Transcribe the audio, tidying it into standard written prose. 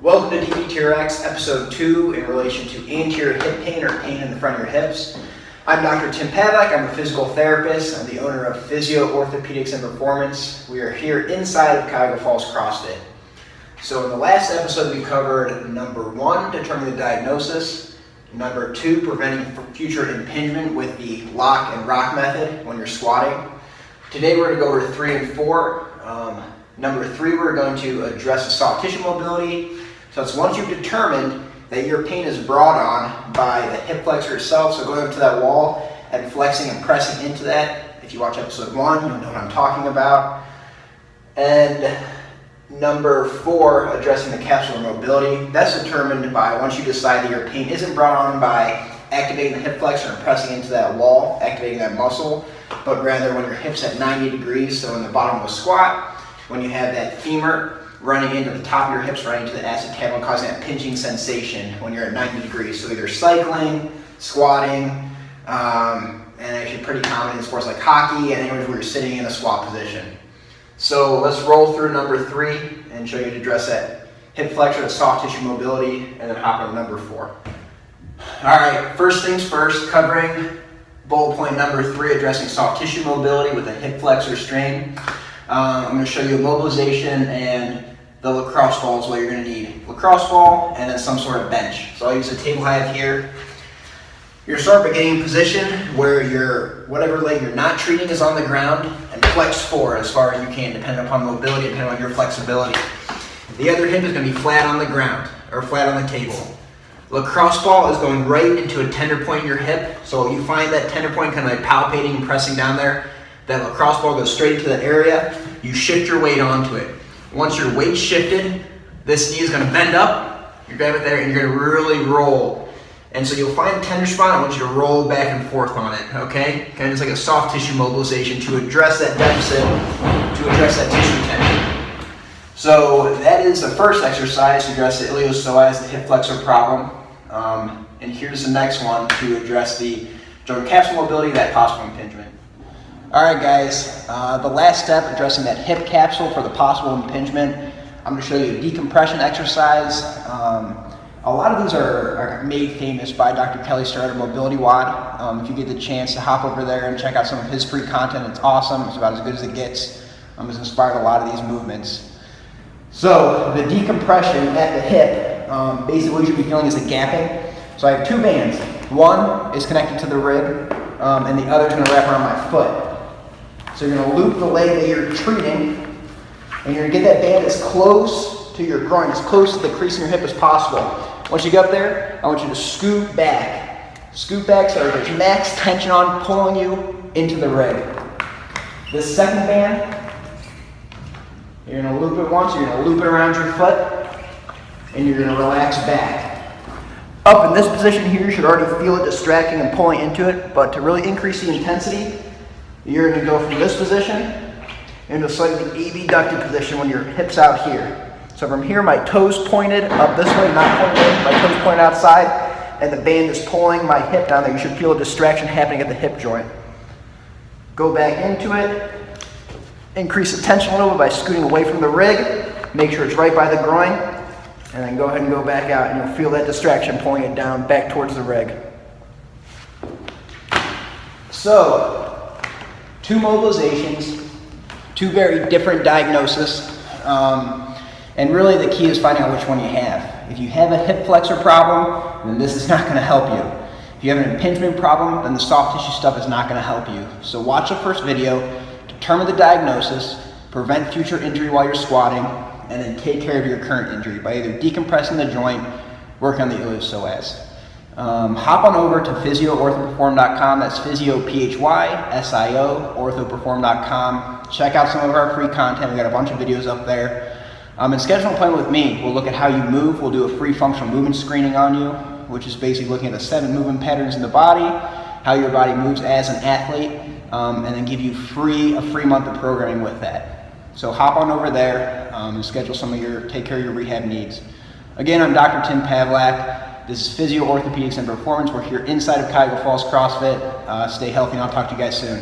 Welcome to DPTRX episode 2 in relation to anterior hip pain or pain in the front of your hips. I'm Dr. Tim Pavlik. I'm a physical therapist. I'm the owner of Physio Orthopedics and Performance. We are here inside of Cuyahoga Falls CrossFit. So in the last episode we covered number 1, determining the diagnosis, number 2, preventing future impingement with the lock and rock method when you're squatting. Today we're going to go over 3 and 4. Number 3, we're going to address the soft tissue mobility. So it's once you've determined that your pain is brought on by the hip flexor itself, so going up to that wall and flexing and pressing into that. If you watch episode 1, you'll know what I'm talking about. And number 4, addressing the capsular mobility. That's determined by once you decide that your pain isn't brought on by activating the hip flexor and pressing into that wall, activating that muscle, but rather when your hip's at 90 degrees, so in the bottom of a squat, when you have that femur running into the top of your hips, running to the acetabulum, causing that pinching sensation when you're at 90 degrees. So either cycling, squatting, and actually pretty common in sports like hockey and anywhere where you're sitting in a squat position. So let's roll through number 3 and show you to address that hip flexor, the soft tissue mobility, and then hop on number 4. All right, first things first, covering bullet point number 3, addressing soft tissue mobility with a hip flexor strain. I'm going to show you a mobilization and the lacrosse ball is what you're going to need. Lacrosse ball and then some sort of bench. So I'll use the table I have here. You're start by getting in position where whatever leg you're not treating is on the ground and flex forward as far as you can, depending upon mobility, depending on your flexibility. The other hip is going to be flat on the ground or flat on the table. Lacrosse ball is going right into a tender point in your hip. So you find that tender point kind of like palpating and pressing down there. That lacrosse ball goes straight into that area. You shift your weight onto it. Once your weight's shifted, this knee is going to bend up. You grab it there and you're going to really roll. And so you'll find a tender spot. I want you to roll back and forth on it, okay? Kind of just like a soft tissue mobilization to address that deficit, to address that tissue tension. So that is the first exercise to address the iliopsoas, the hip flexor problem. And here's the next one to address the joint capsule mobility, that possible impingement. All right, guys, the last step, addressing that hip capsule for the possible impingement. I'm going to show you a decompression exercise. A lot of these are made famous by Dr. Kelly Starter Mobility Wad. If you get the chance to hop over there and check out some of his free content, it's awesome. It's about as good as it gets. It's inspired a lot of these movements. So the decompression at the hip, basically what you should be feeling is the gapping. So I have 2 bands. One is connected to the rib, and the other is going to wrap around my foot. So you're going to loop the leg that you're treating, and you're going to get that band as close to your groin, as close to the crease in your hip as possible. Once you get up there, I want you to scoot back. Scoot back so there's max tension on, pulling you into the rig. This second band, you're going to loop it once, you're going to loop it around your foot, and you're going to relax back. Up in this position here, you should already feel it distracting and pulling into it, but to really increase the intensity, you're going to go from this position into a slightly abducted position when your hip's out here. So from here, my toes pointed up this way, not pointed in, my toes pointed outside, and the band is pulling my hip down there. You should feel a distraction happening at the hip joint. Go back into it, increase the tension a little bit by scooting away from the rig, make sure it's right by the groin, and then go ahead and go back out, and you'll feel that distraction pulling it down back towards the rig. So, 2 mobilizations, 2 very different diagnoses, and really the key is finding out which one you have. If you have a hip flexor problem, then this is not going to help you. If you have an impingement problem, then the soft tissue stuff is not going to help you. So watch the first video, determine the diagnosis, prevent future injury while you're squatting, and then take care of your current injury by either decompressing the joint, working on the iliopsoas. Hop on over to physioorthoperform.com. That's physio, PHYSIO, orthoperform.com. Check out some of our free content. We got a bunch of videos up there. And schedule an appointment with me. We'll look at how you move. We'll do a free functional movement screening on you, which is basically looking at the 7 movement patterns in the body, how your body moves as an athlete, and then give you a free month of programming with that. So hop on over there and schedule take care of your rehab needs. Again, I'm Dr. Tim Pavlik. This is Physio Orthopedics and Performance. We're here inside of Cuyahoga Falls CrossFit. Stay healthy, and I'll talk to you guys soon.